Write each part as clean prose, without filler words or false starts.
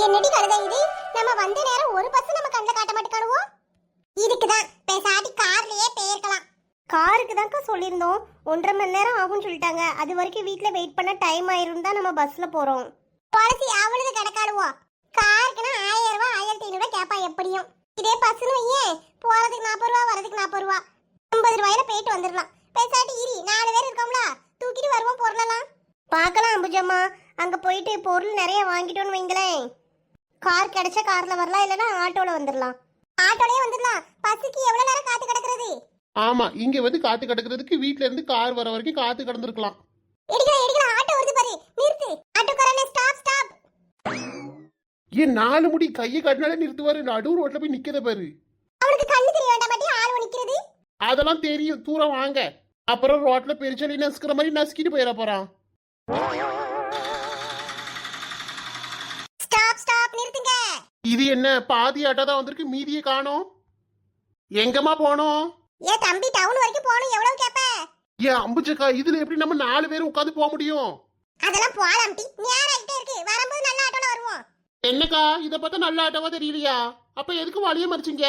என்னடி கழுதை இது? நம்ம வந்த நேரம் ஒரு பஸ் நம்ம கண்ணுல காட்ட மாட்டேக்கானுவோ. இதுக்குதான் பேசாட்டி கார்லயே போயிருக்கலாம். காருக்கு தான்க்கா சொல்லியிருந்தோம், 1.5 மணி நேரம் ஆகும்னு சொல்லிட்டாங்க. அது வரைக்கும் வீட்ல வெயிட் பண்ண டைம் ஆயிரும் தான் நம்ம பஸ்ல போறோம். பாலிசி அவளுக்கு கிடக்காடுவோ. காருக்குன்னா 1000 ரூபாய் 1500 கேப்பா எப்படியும். இதே பஸ்னு வையே, போறதுக்கு 40 ரூபா வரதுக்கு 40 ரூபா, 50 ரூபாயில போயிட்டு வந்துடலாம். பேசாட்டி இரி, 4 பேர் இருக்கோம்ல, தூக்கிட்டு வருவோம் பொருளெல்லாம். பார்க்கலாம் அம்புஜம்மா, அங்க போயிட்டு பொருள் நிறைய வாங்கிட்டோன்னு வைங்களேன். கார் கிடைச்சா கார்ல வரலாம், இல்லைன்னா ஆட்டோல வந்துடலாம். ஆட்டோலயே வந்துடலாம். பஸ்ஸுக்கு எவ்வளவு நேரம் காத்து கிடக்குறது? ஆமா, இங்க வந்து காத்து கிடக்குறதுக்கு வீட்ல இருந்து கார் வர வரைக்கும் காத்து கிடந்திருக்கலாம். எடுக்கலாம் ஆட்டோ வருது பாரு, நிறுத்து. ஆட்டோக்காரனே ஸ்டாப் ஸ்டாப். ஏன் 4 முடி கையை காட்டினாலே நிறுத்துவாரு, நடு ரோட்ல போய் நிக்கத பாரு. அவனுக்கு கண்ணு தெரிய வேண்டாம் பாட்டி, ஆள் நிக்கிறது. அதெல்லாம் தெரியும், தூரம் வாங்க. அப்புறம் ரோட்ல பெருச்சலி நசுக்கிற மாதிரி நசுக்கிட்டு போயிட போறான். ஸ்டாப் ஸ்டாப், நிறுத்துங்க. இது என்ன பாதி ஆட்டோ தான் வந்திருக்கு, மீதியை காணோம். எங்கம்மா போனோம்? ஏ தம்பி, டவுன் வரைக்கும் போணும், எவ்வளவு கேப்ப? ஏன் அம்புச்சக்கா, இதுல எப்படி நம்ம 4 பேர் உட்காந்து போக முடியும்? அதெல்லாம் போலாம் டி, நேரா ஆயிட்டே இருக்கு. வரும்போது நல்ல ஆட்டோல வருவோம். என்னக்கா, இத பார்த்தா நல்ல ஆட்டோவா தெரியலையா? அப்ப எதுக்கு வழிய மறிச்சிங்க?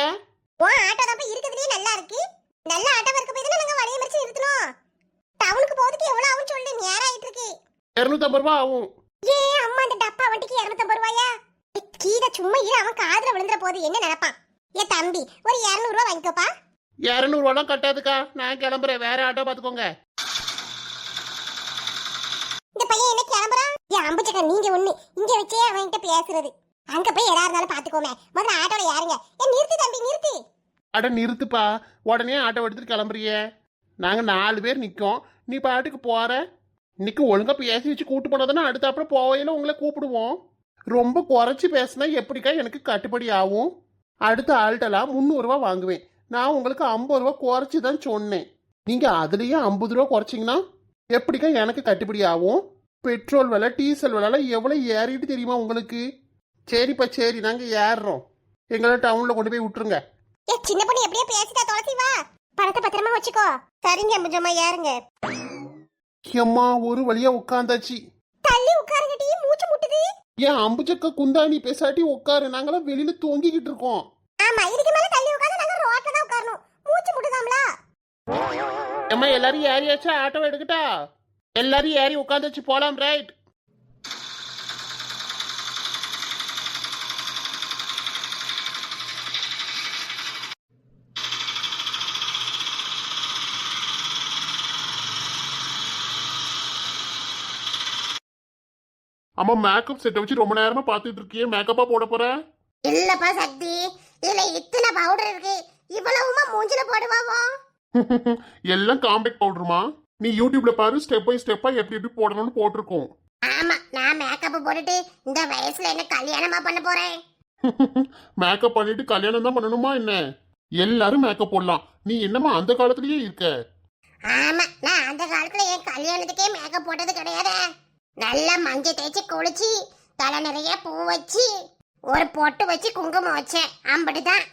ஓ ஆட்டோ தான் இருக்குதுலயே நல்லா இருக்கு. நல்ல ஆட்டோ இருக்க போய் தான நாங்க வழிய மறிச்சு நிறுத்தணும். டவுனுக்கு போறதுக்கு எவ்வளவு ஆகும் சொல்லு, நேரா ஆயிட்டு இருக்கு. 250 ரூபாய் ஆகும். ஏ அம்மா, அந்த டப்பா வண்டிக்கு 250 ரூபாயா? கீழே சும்மா இரு, அவன் காதுல விழுந்துற போது என்ன நினைப்பான்? ஏ தம்பி, ஒரு 200 ரூபாய் வாங்கிக்கோப்பா. 200 ரூபாய் கட்டாதுக்கா, நான் கிளம்புறேன், வேற ஆட்டோ பாத்துக்கோங்க. இந்த பையன் என்ன கிளம்புறான்? ஏ அம்புச்சக்கா, நீங்க ஒண்ணு இங்க வச்சே அவன்கிட்ட பேசுறது. அங்க போய் எதா இருந்தாலும் பாத்துக்கோமே. முதல்ல ஆட்டோல யாருங்க? ஏ நிறுத்து தம்பி, நிறுத்து. அட நிறுத்துப்பா, உடனே ஆட்டோ எடுத்துட்டு கிளம்புறியே. நாங்க 4 பேர் நிக்கோம், நீ பாட்டுக்கு போற. இன்னைக்கு ஒழுங்கா பேசி வச்சு கூட்டு போனதானே அடுத்த அப்புறம் போவையில உங்களை கூப்பிடுவோம். ரொம்ப குறைச்சி பேசினா எப்படிக்கா எனக்கு கட்டுப்படி ஆகும்? அடுத்த ஆள்கிட்டலாம் 300 ரூபா வாங்குவேன். நான் உங்களுக்கு 50 ரூபா குறைச்சி தான் சொன்னேன். நீங்க அதுலயே 50 ரூபா குறைச்சிங்கன்னா எப்படிக்கா எனக்கு கட்டுப்படி ஆகும்? பெட்ரோல் விலை, டீசல் விலை எவ்வளவு ஏறிட்டு தெரியுமா உங்களுக்கு? சரிப்பா சரி, நாங்க ஏறுறோம். எங்களை டவுன்ல கொண்டு போய் விட்டுருங்க. ஏ சின்ன பொண்ணு, எப்படியே பேசிட்டா தொலைச்சி வா. பணத்தை பத்திரமா வச்சுக்கோ. சரிங்க அம்புஜம்மா, ஏறுங்க. அம்மா, ஒரு வழியா உட்காந்தாச்சு. தள்ளி உட்காருங்க டி, மூச்சு முட்டுது. ஏன் அம்புச்சக்க குந்தாணி பேசாட்டி உட்காரு, நாங்களாம் வெளியில தொங்கிக்கிட்டு இருக்கோம். ஆமா, இதுக்கு மேல தள்ளி உட்கார்ந்து நாங்க ரோட்ல தான் உட்காரணும். மூச்சு முட்டுதாம்ல. அம்மா, எல்லாரும் ஏறியாச்சா? ஆட்டோ எடுக்கட்டா? எல்லாரும் ஏறி உட்காந்துச்சு, போலாம். ரைட். அம்மா, மேக்கப் செட்டை வச்சு ரொம்ப நேரமா பாத்துட்டு இருக்கியே, மேக்கப்பா போட போற? இல்லப்பா சக்தி, இதுல இத்தனை பவுடர் இருக்கு, இவ்வளவுமா மூஞ்சில போடுவாவோ? எல்லாம் காம்பேக்ட் பவுடருமா. நீ யூடியூப்ல பாரு, ஸ்டெப் பை ஸ்டெப்பா எப்படி எப்படி போடணும்னு போட்டிருக்கோம். ஆமா, நான் மேக்கப் போட்டுட்டு இந்த வயசுல என்ன கல்யாணமா பண்ண போறேன்? மேக்கப் பண்ணிட்டு கல்யாணம் தான் பண்ணணுமா என்ன? எல்லாரும் மேக்கப் போடலாம், நீ என்னமா அந்த காலத்திலேயே இருக்க? ஆமா, நான் அந்த காலத்துல என் கல்யாணத்துக்கே மேக்கப் போட்டது கிடையாது. நல்லா மஞ்சள் தேய்ச்சி குளிச்சு, தலை நிறைய பூ வச்சு, ஒரு பொட்டு வச்சு குங்குமம் வச்சேன், அம்பட்டுதான்.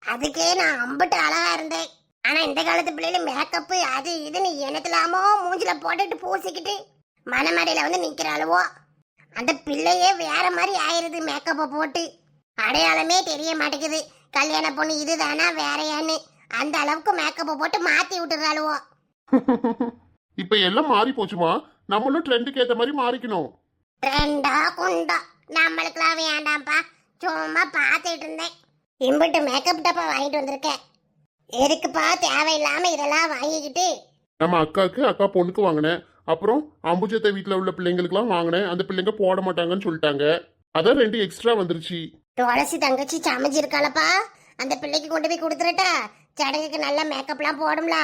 அதுக்கே நான் அம்பட்டு அழகா இருந்தேன். ஆனா இந்த காலத்து பிள்ளைல மேக்கப் அது இதுன்னு எனத்துலாமோ மூஞ்சில போட்டுட்டு பூசிக்கிட்டு மனமடையில வந்து நிக்கிறாளுவோ. அந்த பிள்ளையே வேற மாதிரி ஆயிருது மேக்கப்பை போட்டு. அடையாளமே தெரிய மாட்டேங்குது, கல்யாண பொண்ணு இதுதானா வேறையான்னு. அந்த அளவுக்கு மேக்கப்பை போட்டு மாத்தி விட்டுறாளுவோ. இப்ப எல்லாம் மாறி போச்சுமா, நம்மளும் ட்ரெண்டுக்கு ஏத்த மாதிரி மாறிக்கணும். ட்ரெண்டா குண்டா நம்மளுக்குலாம் வேண்டாம்ப்பா, சும்மா பார்த்துட்டு இருந்தேன். இம்பிட்டு மேக்கப் டப்பா வாங்கிட்டு வந்திருக்கேன். எதுக்குப்பா தேவையில்லாம இதெல்லாம் வாங்கிக்கிட்டு? நம்ம அக்கா பொண்ணுக்கு வாங்கினேன், அப்புறம் அம்புஜத்தை வீட்டுல உள்ள பிள்ளைங்களுக்குலாம் வாங்கினேன். அந்த பிள்ளைங்க போட மாட்டாங்கன்னு சொல்லிட்டாங்க, அதான் 2 எக்ஸ்ட்ரா வந்துருச்சு. துளசி தங்கச்சி சமைச்சிருக்காளப்பா, அந்த பிள்ளைக்கு கொண்டு போய் கொடுத்துருட்டா, சடங்குக்கு நல்ல மேக்கப்லாம் போடும்ல.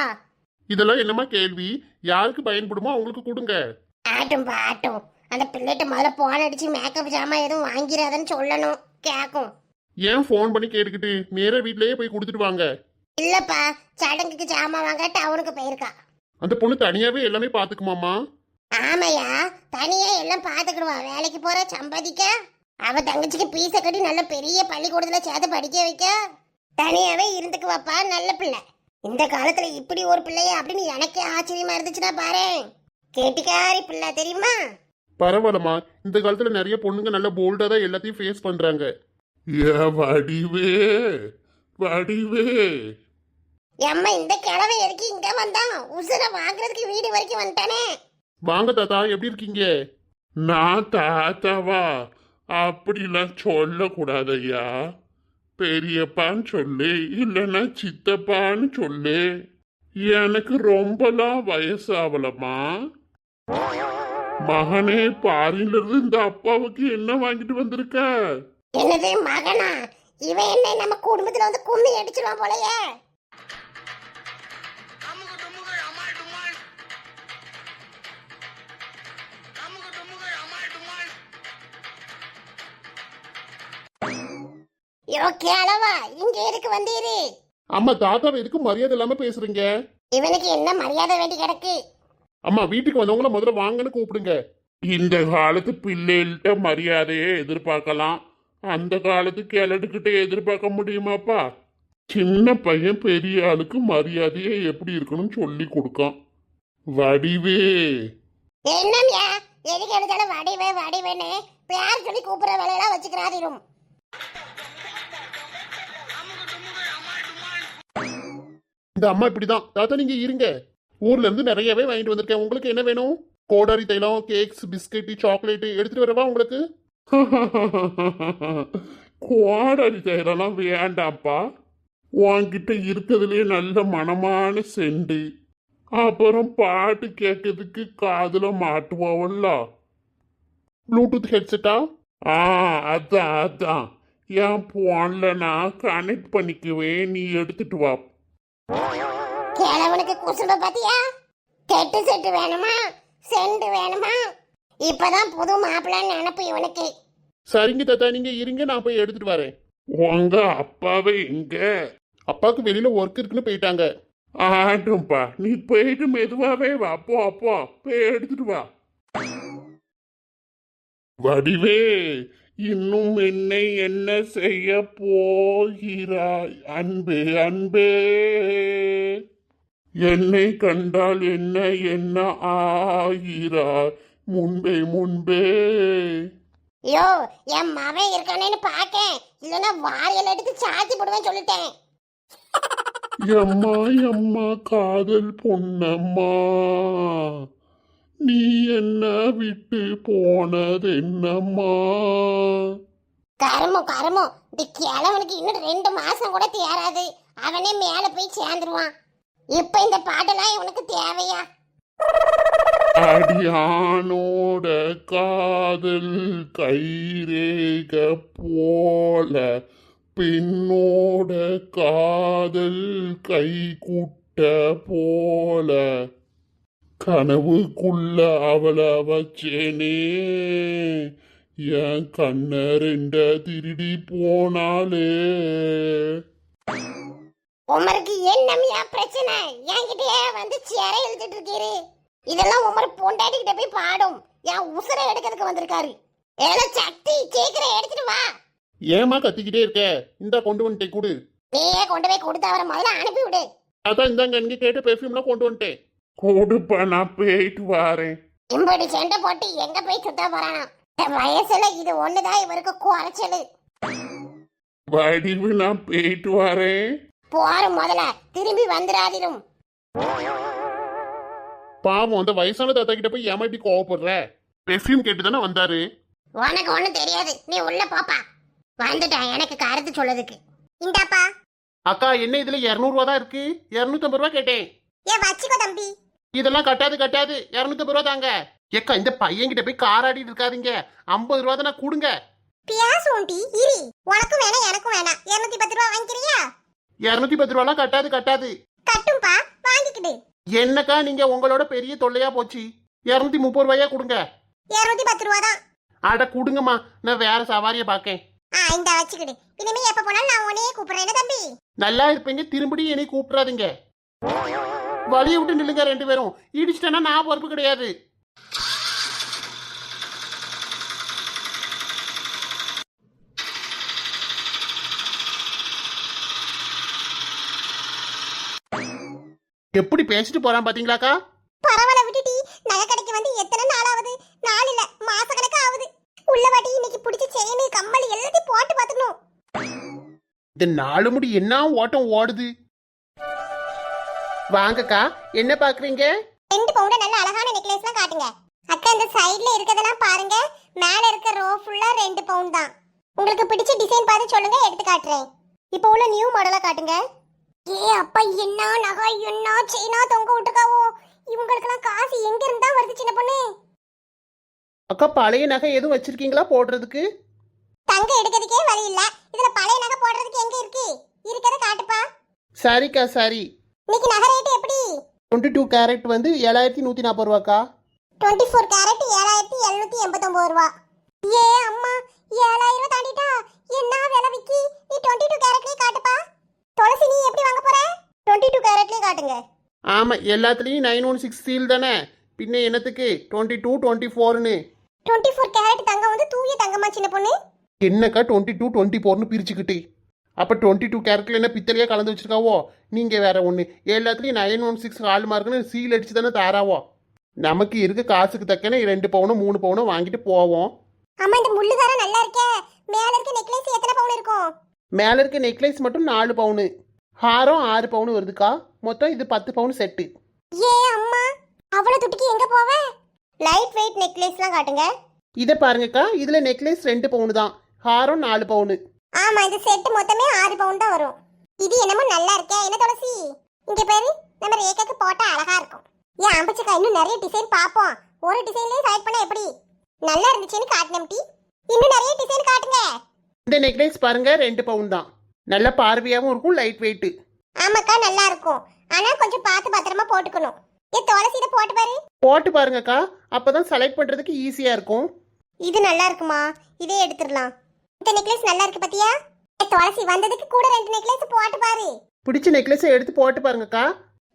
இதெல்லாம் என்னமா கேள்வி? யாருக்கு பயன்படுமோ அவங்களுக்கு கொடுங்க. ஆட்டும் பாட்டும், அந்த பிள்ளைகிட்ட முதல்ல போன் அடிச்சு மேக்கப் ஜாமான் எதுவும் வாங்கிறாதன்னு சொல்லணும், கேக்கும். ஏன் போன் பண்ணி கேட்டுக்கிட்டு நேரா வீட்லயே போய் கொடுத்துட்டு வாங்க. இல்லப்பா, சடங்குக்கு ஜாமான் வாங்க டவுனுக்கு போயிருக்கா. அந்த பொண்ணு தனியாவே எல்லாமே பாத்துக்குமாமா? ஆமையா, தனியா எல்லாம் பாத்துக்கிடுவா. வேலைக்கு போற சம்பாதிக்க, அவ தங்கச்சிக்கு பீஸை கட்டி நல்ல பெரிய பள்ளிக்கூடத்துல சேர்த்து படிக்க வைக்க தனியாவே இருந்துக்குவாப்பா. நல்ல பிள்ளை. இந்த காலத்துல இப்படி ஒரு பிள்ளைய அப்படின்னு எனக்கே ஆச்சரியமா இருந்துச்சுன்னா பாரு. கேட்டிக்காரி பிள்ளை தெரியுமா? பரவாயில்லம்மா, இந்த காலத்துல நிறைய பொண்ணுங்க நல்ல போல்டா தான் எல்லாத்தையும் ஃபேஸ் பண்றாங்க. ஏ வடிவே, வடிவே. எம்மா இந்த கிழமை எதுக்கு இங்க வந்தான்? உசுர வாங்குறதுக்கு வீடு வரைக்கும் வந்துட்டானே. வாங்க தாத்தா, எப்படி இருக்கீங்க? நான் தாத்தாவா? அப்படிலாம் சொல்லக்கூடாதையா. பெரியப்பான்னு சொல்லு, இல்லைன்னா சித்தப்பான்னு சொல்லு. எனக்கு ரொம்பலாம் வயசாகலம்மா. மகனே, பாரியில இருந்து இந்த அப்பாவுக்கு என்ன வாங்கிட்டு வந்திருக்க? என்னது மகனா? இவன் என்ன நம்ம குடும்பத்துல வந்து கும்மி அடிச்சிருவான் போலயே. யோ கேளவா, இங்க எதுக்கு வந்தீரு? அம்மா, தாத்தாவை எதுக்கு மரியாதை இல்லாம பேசுறீங்க? இவனுக்கு என்ன மரியாதை வேண்டி கிடக்கு? அம்மா, வீட்டுக்கு வந்தவங்கள முதல்ல வாங்கன்னு கூப்பிடுங்க. இந்த காலத்து பிள்ளைகள்கிட்ட மரியாதையே எதிர்பார்க்கலாம், அந்த காலத்து கிழட்டுக்கிட்ட எதிர்பார்க்க முடியுமாப்பா? சின்ன பையன் பெரிய ஆளுக்கு மரியாதையே எப்படி இருக்கணும்னு சொல்லி கொடுக்கான். வடிவே. என்னம்யா, எதுக்கு எடுத்தாலும் வடிவே வடிவேன்னு பேர் சொல்லி கூப்பிடுற வேலையெல்லாம் வச்சுக்கிறாதிரும். இந்த அம்மா இப்படிதான். தாத்தா, நீங்க இருங்க. ஊர்ல இருந்து நிறையவே வாங்கிட்டு வந்திருக்கேன். உங்களுக்கு என்ன வேணும்? கோடாரி தைலம், கேக்ஸ், பிஸ்கெட், சாக்லேட் எடுத்துட்டு வரவா உங்களுக்கு? கோடாரி தைலம்லாம் வேண்டாம்ப்பா. உன்கிட்ட இருக்கிறதுலே நல்ல மனமான செண்டு, அப்புறம் பாட்டு கேட்கறதுக்கு காதுல மாட்டுவோம்ல, ப்ளூடூத் ஹெட்செட்டா? ஆ, அதான் அதான். என் போன்ல நான் கனெக்ட் பண்ணிக்குவேன், நீ எடுத்துட்டு வா. கிழவனுக்கு குசும்ப பாத்தியா? கெட்டு செட்டு வேணுமா, செண்டு வேணுமா? இப்பதான் புது மாப்பிள்ளைன்னு நினைப்பு இவனுக்கு. சரிங்க தாத்தா, நீங்க இருங்க, நான் போய் எடுத்துட்டு வரேன். உங்க அப்பாவே எங்க? அப்பாவுக்கு வெளியில ஒர்க் இருக்குன்னு போயிட்டாங்க. ஆட்டும்பா, நீ போயிட்டு மெதுவாவே வா. அப்போ அப்போ போய் எடுத்துட்டு வா. வடிவே, இன்னும் என்னை என்ன செய்ய போகிறாய்? அன்பே அன்பே, என்னை கண்டால் என்ன என்ன ஆகிறாய்? முன்பே முன்பே. யோ, என் மவன் இருக்கானேன்னு பாக்கேன், இல்லைன்னா வாரியல் எடுத்து சாத்தி போடுவேன் சொல்லிட்டேன். எம்மா எம்மா, காதல் பொன்னம்மா, நீ என்ன விட்டு போனது என்னம்மா? கருமோ கருமோ, இந்த கிழவனுக்கு இன்னும் 2 மாசம் கூட தேராது, அவனே மேல போய் சேர்ந்துருவான். இப்ப இந்த பாட்டெல்லாம் இவனுக்கு தேவையா? அடியானோட காதல் கைரேக போல, பெண்ணோட காதல் கை குட்ட போல, கனவுக்குள்ள அவளை வச்சேனே, என் கண்ண 2 திருடி போனாலே. உமருக்கு என்னம்யா பிரச்சனை? என்கிட்டயே வந்து சேர இழுத்துட்டு இருக்கீரு. இதெல்லாம் உமர் பொண்டாட்டிக்கிட்ட போய் பாடும். என் உசுரை எடுக்கிறதுக்கு வந்திருக்காரு. ஏல சக்தி, சீக்கிரம் எடுத்துட்டு வா. ஏமா கத்திக்கிட்டே இருக்க? இந்த கொண்டு வந்துட்டேன், கூடு. நீயே கொண்டு போய் கொடுத்து அவரை முதல்ல அனுப்பி விடு. அதான் இந்தாங்க, நீங்க கேட்ட பெர்ஃப்யூம்லாம் கொண்டு வந்துட்டேன். கொடுப்பா, நான் போயிட்டு வரேன். இம்படி சண்டை போட்டு எங்க போய் சுத்த போறானா? இந்த வயசுல இது ஒண்ணுதான் இவருக்கு குறைச்சலு. வடிவு, நான் போயிட்டு வரேன். போற முதல்ல திரும்பி வந்துடாதிரும். பாவம், அந்த வயசான தாத்தா கிட்ட போய் ஏமா இப்படி கோவப்படுற? பெர்ஃப்யூம் கேட்டு தானே வந்தாரு. உனக்கு ஒண்ணும் தெரியாது, நீ உள்ள போப்பா. வந்துட்டான் எனக்கு கருத்து சொல்லதுக்கு. இந்தாப்பா. அக்கா, என்ன இதுல 200 ரூபா தான் இருக்கு? 250 ரூபா கேட்டேன். ஏ வச்சுக்கோ தம்பி. இதெல்லாம் கட்டாது கட்டாது, 250 ரூபா தாங்க. ஏக்கா, இந்த பையன் கிட்ட போய் காராடிட்டு இருக்காதீங்க. 50 ரூபா தானே கொடுங்க. பியாசோண்டி இரி. உனக்கும் வேணாம் எனக்கும் வேணாம். 210 ரூபா வாங்கிக்கிறியா? 210 ரூபாலாம் கட்டாது கட்டாது. கட்டும்பா, வாங்கிக்கிடு. என்னக்கா நீங்க உங்களோட பெரிய தொல்லையா போச்சு. 230 ரூபாயா கொடுங்க. 210 ரூபா தான். அட கொடுங்கம்மா, நான் வேற சவாரியை பார்க்கேன். இந்த வச்சுக்கிடு. இனிமே எப்ப போனாலும் நான் உன்னையே கூப்பிடுறேன் தம்பி. நல்லா இருப்பீங்க, திரும்படி என்னை கூப்பிடாதீங்க. வழியை விட்டு நில்லுங்க 2 பேரும். இடிச்சிட்டேன்னா நான் பொறுப்பு கிடையாது. எப்படி பேசிட்டு போறான் பாத்தீங்களாக்கா? பரவாயில்ல விட்டுடி. நகை கடைக்கு வந்து எத்தனை நாள் ஆகுது? நாள் இல்ல இந்த 4 முடி என்ன ஓட்டம் ஓடுது. வாங்கக்கா, என்ன பாக்குறீங்க? 2 பவுண்ட நல்ல அழகான நெக்லஸ்லாம் காட்டுங்க. அக்கா இந்த சைடுல இருக்கதெல்லாம் பாருங்க. மேல இருக்க ரோ ஃபுல்லா 2 பவுண்ட் தான். உங்களுக்கு பிடிச்ச டிசைன் பார்த்து சொல்லுங்க, எடுத்து காட்டுறேன். இப்போ உள்ள நியூ மாடலா காட்டுங்க. ஏ அப்பா, என்ன நகை, என்ன செயினா தொங்க விட்டுருக்காவோ. இவங்களுக்கெல்லாம் காசு எங்க இருந்தா வருது சின்ன பொண்ணு? அக்கா, பழைய நகை எதுவும் வச்சிருக்கீங்களா போடுறதுக்கு? தங்க எடுக்கிறதுக்கே வழி இல்ல, இதுல பழைய நகை போடுறதுக்கு எங்க இருக்கு? இருக்கத காட்டுப்பா. சரிக்கா, சரி. இன்னைக்கு நகை ரேட் எப்படி? 22 கேரட் வந்து 7140 ரூபாக்கா. 24 கேரட் 7789 ரூபா. ஏ அம்மா, 7000 தாண்டிட்டா. என்ன விலை விக்கி? நீ 22 கேரட்லயே காட்டுப்பா. துளசி, நீ எப்படி வாங்க போற? 22 கேரட்லயே காட்டுங்க. ஆமா, எல்லாத்துலயும் 916 சீல் தானே, பின்ன என்னத்துக்கு 22 24ன்னு? 24 கேரட் தங்கம் வந்து தூய தங்கமா சின்ன பொண்ணு? என்னக்கா 22 24ன்னு பிரிச்சுக்கிட்டு? அப்ப 22 கேரட்ல என்ன பித்தளையா கலந்து வச்சிருக்காவோ? நீங்க வேற ஒண்ணு. எல்லாத்துலயும் 916 ஹால் மார்க்னு சீல் அடிச்சு தானே தாராவோ. நமக்கு இருக்க காசுக்கு தக்கன 2 பவுனோ 3 பவுனோ வாங்கிட்டு போவோம். அம்மா, இந்த முள்ளுதார நல்லா இருக்கே. மேல இருக்க நெக்லஸ் எத்தனை பவுன் இருக்கும்? மேல இருக்க நெக்லஸ் மட்டும் 4 பவுனு, ஹாரம் 6 பவுனு வருதுக்கா. மொத்தம் இது 10 பவுன் செட்டு. ஏ அம்மா, அவ்வளவு துட்டுக்கு எங்க போவ? லைட் வெயிட் நெக்லஸ்லாம் காட்டுங்க. இத பாருங்கக்கா, இதுல நெக்லஸ் 2 பவுனு தான், ஹாரம் 4 பவுனு. ஆமா, இந்த செட் மொத்தமே 6 பவுன் தான் வரும். இது என்னமோ நல்லா இருக்கே. என்ன துளசி, இங்க பாரு, நம்ம ரேக்காக்கு போட்டா அழகா இருக்கும். ஏன் அம்பச்சக்கா, இன்னும் நிறைய டிசைன் பாப்போம். ஒரு டிசைன்லயே செலக்ட் பண்ண எப்படி? நல்லா இருந்துச்சுன்னு காட்டணும் டி. இன்னும் நிறைய டிசைன் காட்டுங்க. இந்த நெக்லஸ் பாருங்க, 2 பவுன் தான். நல்ல பார்வையாவும் இருக்கும், லைட் வெயிட். ஆமாக்கா, நல்லா இருக்கும். ஆனா கொஞ்சம் பார்த்து பத்திரமா போட்டுக்கணும். ஏ துளசி, இதை போட்டு பாரு. போட்டு பாருங்கக்கா, அப்பதான் செலக்ட் பண்றதுக்கு ஈஸியா இருக்கும். இது நல்லா இருக்குமா? இதே எடுத்துடலாம். இந்த நெக்லஸ் நல்லா இருக்கு பாத்தியா? ஏ துளசி, வந்ததுக்கு கூட 2 நெக்லஸ் போட்டு பாரு. பிடிச்ச நெக்லஸை எடுத்து போட்டு பாருங்கக்கா.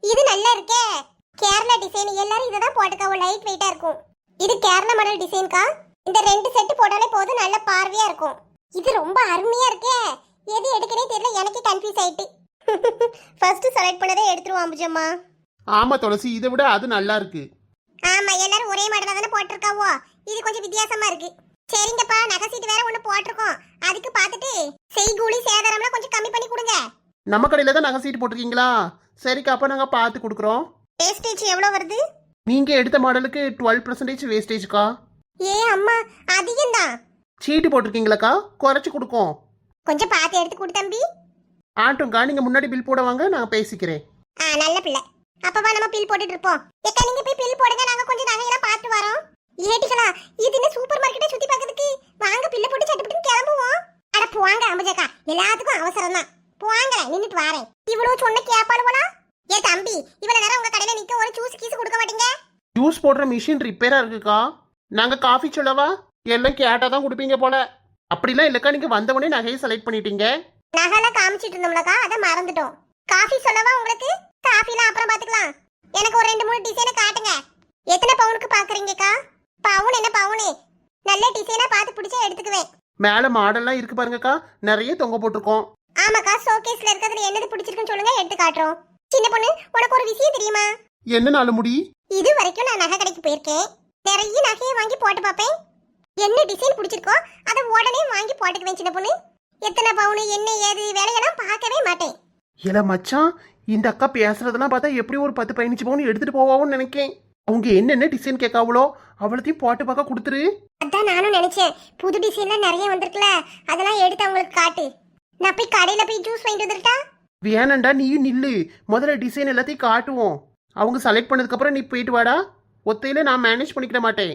இது நல்லா இருக்கே. கேரளா டிசைன், எல்லாரும் இதை தான் போட்டுக்காவோ. லைட் வெயிட்டா இருக்கும். இது கேரளா மாடல் டிசைன்கா. இந்த 2 செட் போட்டாலே போதும், நல்ல பார்வையா இருக்கும். இது ரொம்ப அருமையா இருக்கே. எது எடுக்கனே தெரியல, எனக்கு கன்ஃபியூஸ் ஆயிட்டு. ஃபர்ஸ்ட் செலக்ட் பண்ணதே எடுத்துருவோம் அம்புஜம்மா. ஆமா துளசி, இதை விட அது நல்லா இருக்கு. ஆமா, எல்லாரும் ஒரே மாடலா தானே போட்டிருக்காவோ. இது கொஞ்சம் வித்தியாசமா இருக்கு. சரிங்கப்பா, நகை சீட்டு வேற ஒண்ணு போட்டிருக்கோம். அதுக்கு பார்த்துட்டு செய்கூலி சேதாரம்லாம் கொஞ்சம் கம்மி பண்ணி கொடுங்க. நம்ம கடையில தான் நகை சீட்டு போட்டிருக்கீங்களா? சரிக்கா, அப்ப நாங்க பார்த்து கொடுக்குறோம். வேஸ்டேஜ் எவ்வளவு வருது? நீங்க எடுத்த மாடலுக்கு 12% வேஸ்டேஜ்க்கா. ஏ அம்மா, அதிகம் தான். சீட்டு போட்டிருக்கீங்களாக்கா, குறைச்சு கொடுக்கும். கொஞ்சம் பார்த்து எடுத்து கொடு தம்பி. ஆட்டும்க்கா, நீங்க முன்னாடி பில் போட வாங்க, நான் பேசிக்கிறேன். நல்ல பிள்ளை. அப்பவா நம்ம பில் போட்டுட்டு இருப்போம். ஏக்கா, நீங்க போய் பில் போடுங்க, நாங்க கொஞ்சம் நகையெல்லாம் பார்த்து வரோம். ஏட்டிகளா, இது என்ன சூப்பர் மார்க்கெட்டை சுத்தி பார்க்கிறதுக்கு? வாங்க, பில்ல போட்டு சட்டுப்பட்டு கிளம்புவோம். அட போங்க அம்பஜக்கா, எல்லாத்துக்கும் அவசரம் தான். போங்க, நின்னுட்டு வரேன். இவ்வளவு சொன்ன கேப்பாளுவலா? ஏ தம்பி, இவ்வளவு நேரம் உங்க கடையில நிக்க ஒரு ஜூஸ் கீஸ் கொடுக்க மாட்டீங்க? ஜூஸ் போடுற மிஷின் ரிப்பேரா இருக்குக்கா. நாங்க காஃபி சொல்லவா? எல்லாம் கேட்டாதான் கொடுப்பீங்க போல. அப்படிலாம் இல்லக்கா, நீங்க வந்தவொடனே நகையை செலக்ட் பண்ணிட்டீங்க. நகைலாம் காமிச்சிட்டு இருந்தோம்லக்கா, அதை மறந்துட்டோம். காஃபி சொல்லவா உங்களுக்கு? காஃபிலாம் அப்புறம் பாத்துக்கலாம். எனக்கு ஒரு 2-3 டிசைனை காட்டுங்க. எத்தனை பவுனுக்கு பாக்குறீங்கக்கா? பவுன் என்ன பவுனு? நல்ல டிசைனா பார்த்து பிடிச்சா எடுத்துக்குவேன். மேல மாடல்லாம் இருக்கு பாருங்கக்கா, நிறைய தொங்க போட்டிருக்கோம். ஆமாக்கா, ஷோகேஸ்ல இருக்கிறதுல என்னது பிடிச்சிருக்குன்னு சொல்லுங்க, எடுத்து காட்டுறோம். சின்ன பொண்ணு, உனக்கு ஒரு விஷயம் தெரியுமா? என்ன நாலு முடி? இது வரைக்கும் நான் நகை கடைக்கு போயிருக்கேன். நிறைய நகையை வாங்கி போட்டு பார்ப்பேன். என்ன டிசைன் பிடிச்சிருக்கோ அதை உடனே வாங்கி போட்டுக்குவேன். சின்ன பொண்ணு, எத்தனை பவுனு என்ன ஏது வேலையெல்லாம் பார்க்கவே மாட்டேன். இல்ல மச்சான், இந்த அக்கா பேசுறதெல்லாம் பார்த்தா எப்படி ஒரு 10-15 பவுன் எடுத்துட்டு போவான்னு நினைக்கேன். அவங்க என்னென்ன டிசைன் கேட்காவளோ அவ்வளோத்தையும் போட்டு பார்க்க கொடுத்துரு. அதான் நானும் நினைச்சேன். புது டிசைன்லாம் நிறைய வந்திருக்குல, அதெல்லாம் எடுத்து அவங்களுக்கு காட்டு. நான் போய் கடையில போய் ஜூஸ் வாங்கிட்டு வந்துட்டா? வேணாண்டா, நீயும் நில்லு. முதல்ல டிசைன் எல்லாத்தையும் காட்டுவோம். அவங்க செலக்ட் பண்ணதுக்கு அப்புறம் நீ போயிட்டு வாடா. ஒத்தையில நான் மேனேஜ் பண்ணிக்கிட மாட்டேன்.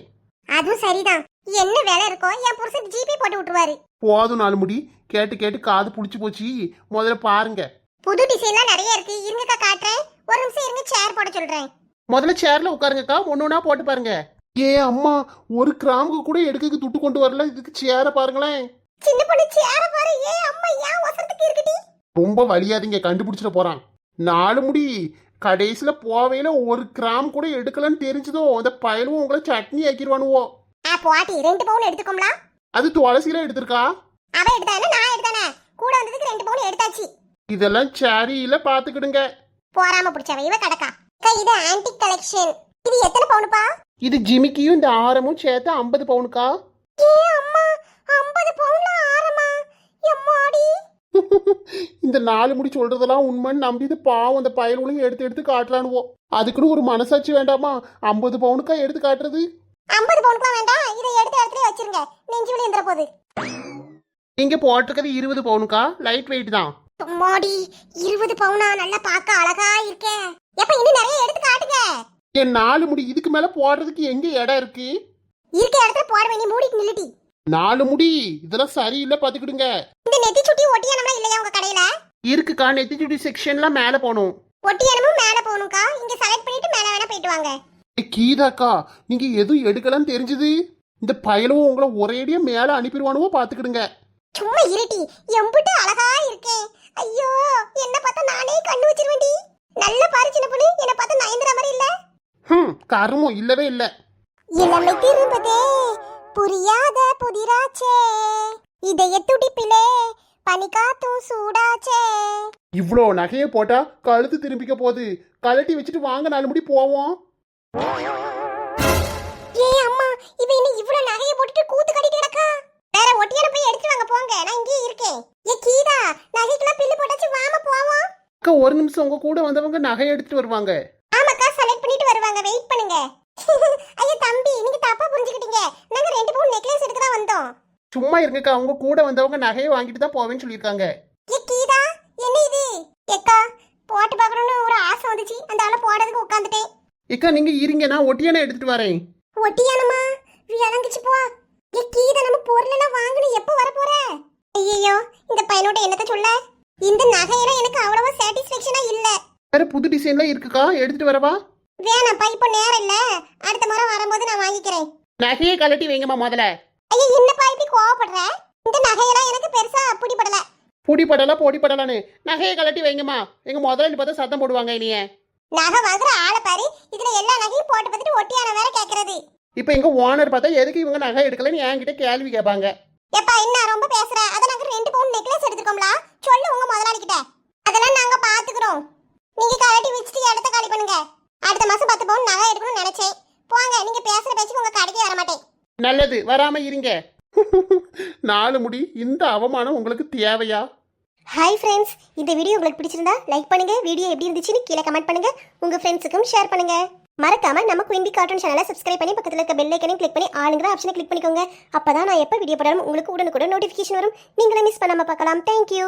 அதுவும் சரிதான். என்ன வேலை இருக்கோ என் புருஷன் ஜிபே போட்டு விட்டுருவாரு. போதும் நாலு முடி, கேட்டு கேட்டு காது புடிச்சு போச்சு. முதல்ல பாருங்க. புது டிசைன்லாம் நிறைய இருக்கு. இருங்கக்கா காட்டுறேன். ஒரு நிமிஷம் இருங்க, சேர் போட சொல்றேன். முதல்ல சேர்ல உட்காருங்கக்கா, ஒன்னொன்னா போட்டு பாருங்க. ஏ அம்மா, ஒரு கிராமுக்கு கூட எடுக்க துட்டு கொண்டு வரல, இதுக்கு சேர பாருங்களேன். சின்ன பொண்ணு சேர பாரு. ஏ அம்மா, ஏன் வசத்துக்கு இருக்குடி? ரொம்ப வலியாதீங்க, கண்டுபிடிச்சிட போறான். நாலு முடி, கடைசியில போவையில ஒரு கிராம் கூட எடுக்கலன்னு தெரிஞ்சதோ அந்த பயலும் உங்களை சட்னி ஆக்கிடுவானுவோ. போட்டி 2 பவுன் எடுத்துக்கோம்ல. அது துளசியில எடுத்திருக்கா? அவ எடுத்தானே, நான் எடுத்தானே. கூட வந்ததுக்கு 2 பவுன் எடுத்தாச்சு. இதெல்லாம் சாரியில பாத்துக்கிடுங்க. போறாம பிடிச்சவ இவ கடக்கா. இது ஆன்டிக் கலெக்ஷன். இது எத்தனை பவுனுப்பா? இது ஜிமிக்கியும் இந்த ஆரமும் சேர்த்து 50 பவுனுக்கா. ஏ அம்மா, 50 பவுன்ல ஆரமா? எம்மாடி. இந்த 4 முடி சொல்றதெல்லாம் உண்மைன்னு நம்பிது பாவம் அந்த பயலுங்களையும் எடுத்து எடுத்து காட்டலானுவோம். அதுக்குன்னு ஒரு மனசாட்சி வேண்டாமா? 50 பவுனுக்கா எடுத்து காட்டுறது? 50 பவுனுக்குலாம் வேண்டாம், இதை எடுத்து இடத்துல வச்சிருங்க, நெஞ்சு வலி எந்திர போகுது. நீங்க போட்டிருக்கிறது 20 பவுனுக்கா? லைட் வெயிட் தான். சும்மாடி 20 பவுனா? நல்லா பார்க்க அழகா இருக்கே. எப்ப இன்னும் நிறைய எடுத்து காட்டுங்க. என் 4 முடி இதுக்கு மேல போடுறதுக்கு எங்க இடம் இருக்கு? இருக்க இடத்துல போட வேண்டிய மூடிட்டு நில்லுடி. 4 முடி இதெல்லாம் சரியில்லை, பாத்துக்கிடுங்க. இந்த நெத்தி சுட்டி ஒட்டியானம்லாம் இல்லையா உங்க கடையில? இருக்குக்கா, நெத்தி சுட்டி செக்ஷன்லாம் மேல போகணும். ஒட்டியானமும் மேல போகணும்க்கா. இங்க செலக்ட் பண்ணிட்டு மேல வேணா போயிட்டு வாங்க. கீதாக்கா, நீங்க எதுவும் எடுக்கலாம்னு தெரிஞ்சது. இந்த பயலவும் உங்களை ஒரேடியா மேல அனுப்பிடுவானுவோ, பாத்துக்கிடுங்க. சும்மா இருட்டி, எம்பிட்டு அழகா இருக்கே. ஐயோ, என்ன பார்த்தா நானே கண்ணு வச்சிருவேண்டி. நல்ல பாரு சின்ன பொண்ணு, என்ன பார்த்தா நயந்திர மாதிரி இல்ல? கருமம் இல்லவே இல்ல. இளமை திரும்பதே, புரியாத புதிராச்சே, இதய துடிப்பிலே பனிக்காத்தும் சூடாச்சே. இவ்ளோ நகையை போட்டா கழுத்து திரும்பிக்க போகுது. கழட்டி வச்சுட்டு வாங்க 4 முடி போவோம். ஏய் அம்மா, இவ என்ன இவ்ளோ நகையை போட்டுட்டு கூத்து கட்டிட்டு கிடக்கா? வேற ஒட்டியான போய் எடுத்து வாங்க போங்க, நான் இங்கே இருக்கேன். ஏ கீதா, நகைக்கெல்லாம் பில்லு போட்டாச்சு, வாமா போவோம். அக்கா, ஒரு நிமிஷம், உங்க கூட வந்தவங்க நகையை எடுத்துட்டு வருவாங்க. ஆமாக்கா, செலக்ட் பண்ணிட்டு வருவாங்க, வெயிட் பண்ணுங்க. ஐயா தம்பி, நீங்க தப்பா புரிஞ்சுக்கிட்டீங்க. நாங்க 2 பவுன் நெக்லஸ் எடுக்க தான் வந்தோம். சும்மா இருங்கக்கா, உங்க கூட வந்தவங்க நகையை வாங்கிட்டு தான் போவேன்னு சொல்லியிருக்காங்க. ஏ கீதா, என்ன இது? ஏக்கா, போட்டு பார்க்கணும்னு ஒரு ஆசை வந்துச்சு, அந்த ஆளை போடுறதுக்கு உட்காந்துட்டேன். இக்கா, நீங்க இருங்க, நான் ஒட்டியானே எடுத்துட்டு வரேன். ஒட்டியானமா? விளங்குச்சு போ. ஏ கீதா, நம்ம பொருளெல்லாம் வாங்கணும், எப்போ வர போற? ஐயோ, இந்த பையனோட என்னத்த சொல்ல? இந்த நகையெல்லாம் எனக்கு அவ்வளவா சாட்டிஸ்ஃபேக்ஷனா இல்ல. வேற புது டிசைன்லாம் இருக்குக்கா, எடுத்துட்டு வரவா? வேணாப்பா, இப்போ நேரம் இல்ல, அடுத்த முறை வரும்போது நான் வாங்கிக்கிறேன். நகையை கழட்டி வைங்கம்மா முதல்ல. ஐயா, என்னப்பா இப்படி கோவப்படுற? இந்த நகையெல்லாம் எனக்கு பெருசா பிடிபடல. பொடிப்படலாம் பொடிப்படலான்னு நகையை கழட்டி வைங்கம்மா. எங்க முதலாளி பார்த்தா சத்தம் போடுவாங்க இனிய. நகை வாங்குற ஆளை பாரு, இதுல எல்லா நகையும் போட்டு பார்த்துட்டு ஒட்டியான வேற கேக்குறது. இப்ப எங்க ஓனர் பார்த்தா எதுக்கு இவங்க நகை எடுக்கலன்னு என்கிட்ட கேள்வி கேட்பாங்க. எப்பா என்ன ரொம்ப பேசுற? அத நாங்க 2 பவுன் நெக்லஸ் எடுத்துக்கோம்ல, சொல்லு உங்க முதலாளி கிட்ட. அதெல்லாம் நாங்க பாத்துக்கிறோம். நீங்க கழட்டி வச்சிட்டு இடத்த காலி பண்ணுங்க. அடுத்த மாசம் 10 பவுன் நகை எடுக்கணும்னு நினைச்சேன். போங்க, நீங்க பேசுற பேச்சுக்கு உங்க கடைக்கு வர மாட்டேன். நல்லது, வராம இருங்க. 4 முடி, இந்த அவமானம் உங்களுக்கு தேவையா? ஹாய் ஃப்ரெண்ட்ஸ், இந்த வீடியோ உங்களுக்கு பிடிச்சிருந்தா லைக் பண்ணுங்க. வீடியோ எப்படி இருந்துச்சுன்னு கீழே கமெண்ட் பண்ணுங்க. உங்க ஃப்ரெண்ட்ஸுக்கும் ஷேர் பண்ணுங்க. மறக்காம நம்ம குயின் பீ கார்ட்டூன் சேனலை சப்ஸ்கிரைப் பண்ணி பக்கத்துல இருக்க பெல் ஐக்கனையும் கிளிக் பண்ணி ஆளுங்கிற ஆப்ஷனை கிளிக் பண்ணிக்கோங்க. அப்பதான் நான் எப்போ வீடியோ போடாலும் உங்களுக்கு உடனுக்குடன் நோட்டிஃபிகேஷன் வரும். நீங்களும் மிஸ் பண்ணாம பார்க்கலாம். தேங்க்யூ.